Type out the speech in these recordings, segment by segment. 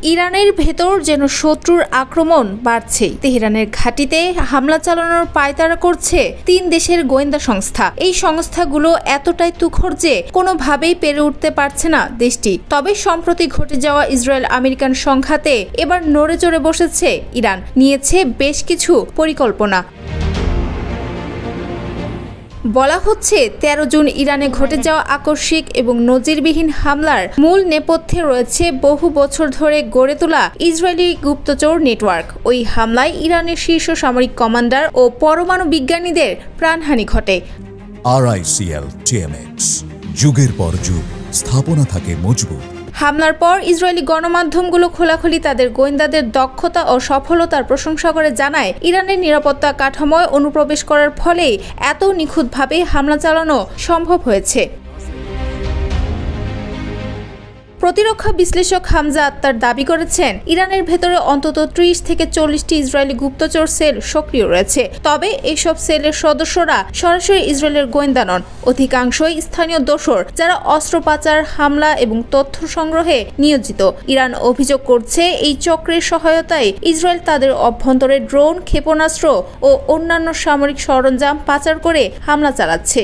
ইরানের ভেতর যেন শত্রুর আক্রমণ বাড়ছে। তেহরানের ঘাঁটিতে হামলা চালানোর পায়তারা করছে 3 দেশের গোয়েন্দা সংস্থা। এই সংস্থাগুলো এতটাই তুখর যে কোনোভাবেই পেরে উঠতে পারছে না দেশটি। তবে সম্প্রতি ঘটে যাওয়া ইসরায়েল আমেরিকান সংঘাতে এবার নড়ে চড়ে বসেছে ইরান, নিয়েছে বেশ কিছু পরিকল্পনা। বলা হচ্ছে 13 জুন ইরানে ঘটে যাওয়া আকস্মিক এবং নজিরবিহীন হামলার মূল নেপথ্যে রয়েছে বহু বছর ধরে গড়ে তোলা ইসরায়েলি গুপ্তচর নেটওয়ার্ক। ওই হামলায় ইরানের শীর্ষ সামরিক কমান্ডার ও পরমাণু বিজ্ঞানীদের প্রাণহানি ঘটে। RICL TMX, যুগের পর যুগ স্থাপনা থাকে মজবুত। হামলার পর ইসরায়েলি গণমাধ্যমগুলো খোলাখুলি তাদের গোয়েন্দাদের দক্ষতা ও সফলতার প্রশংসা করে জানায়, ইরানের নিরাপত্তা কাঠামোয় অনুপ্রবেশ করার ফলেই এত নিখুঁতভাবে হামলা চালানো সম্ভব হয়েছে। প্রতিরক্ষা বিশ্লেষক হামজা আত্তার দাবি করেছেন, ইরানের ভেতরে অন্তত 30 থেকে 40টি ইসরায়েলি গুপ্তচর সেল সক্রিয় রয়েছে। তবে এসব সেলের সদস্যরা সরাসরি ইসরায়েলের গোয়েন্দা নন, অধিকাংশই স্থানীয় দোসর যারা অস্ত্র পাচার, হামলা এবং তথ্য সংগ্রহে নিয়োজিত। ইরান অভিযোগ করছে, এই চক্রের সহায়তায় ইসরায়েল তাদের অভ্যন্তরে ড্রোন, ক্ষেপণাস্ত্র ও অন্যান্য সামরিক সরঞ্জাম পাচার করে হামলা চালাচ্ছে।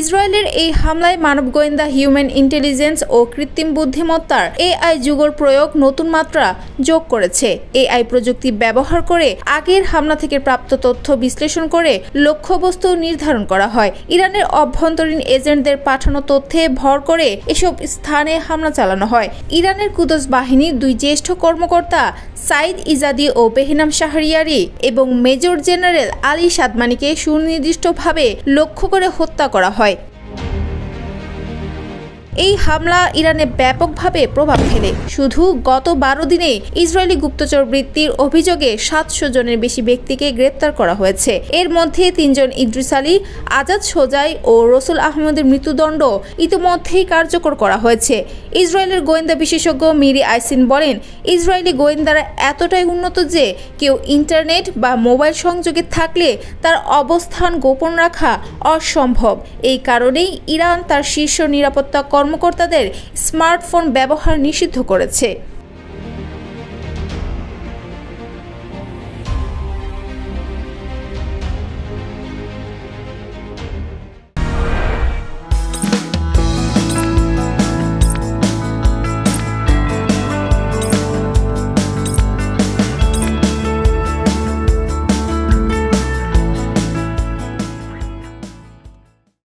ইসরায়েলের এই হামলায় মানব গোয়েন্দা, হিউম্যান ইন্টেলিজেন্স ও কৃত্রিম বুদ্ধিমত্তার AI যুগল প্রয়োগ নতুন মাত্রা যোগ করেছে। AI প্রযুক্তি ব্যবহার করে আগের হামলা থেকে প্রাপ্ত তথ্য বিশ্লেষণ করে লক্ষ্যবস্তু নির্ধারণ করা হয়। ইরানের অভ্যন্তরীণ এজেন্টদের পাঠানো তথ্যে ভর করে এসব স্থানে হামলা চালানো হয়। ইরানের কুদস বাহিনীর 2 জ্যেষ্ঠ কর্মকর্তা সাইদ ইজাদি ও বেহনাম শাহরিয়ারি এবং মেজর জেনারেল আলী সাদমানিকে সুনির্দিষ্টভাবে লক্ষ্য করে হত্যা করা হয়। এই হামলা ইরানে ব্যাপকভাবে প্রভাব ফেলে। শুধু গত 12 দিনে ইসরায়েলি গুপ্তচর বৃত্তির অভিযোগে 700 জনের বেশি ব্যক্তিকে গ্রেপ্তার করা হয়েছে। এর মধ্যে 3 জন ইদ্রিস আলী, আজাদ সোজাই ও রসুল আহমদের মৃত্যুদণ্ড ইতিমধ্যেই কার্যকর করা হয়েছে। ইসরায়েলের গোয়েন্দা বিশেষজ্ঞ মিরি আইসিন বলেন, ইসরায়েলি গোয়েন্দারা এতটাই উন্নত যে কেউ ইন্টারনেট বা মোবাইল সংযোগে থাকলে তার অবস্থান গোপন রাখা অসম্ভব। এই কারণেই ইরান তার শীর্ষ নিরাপত্তা কর্মকর্তাদের স্মার্টফোন ব্যবহার নিষিদ্ধ করেছে।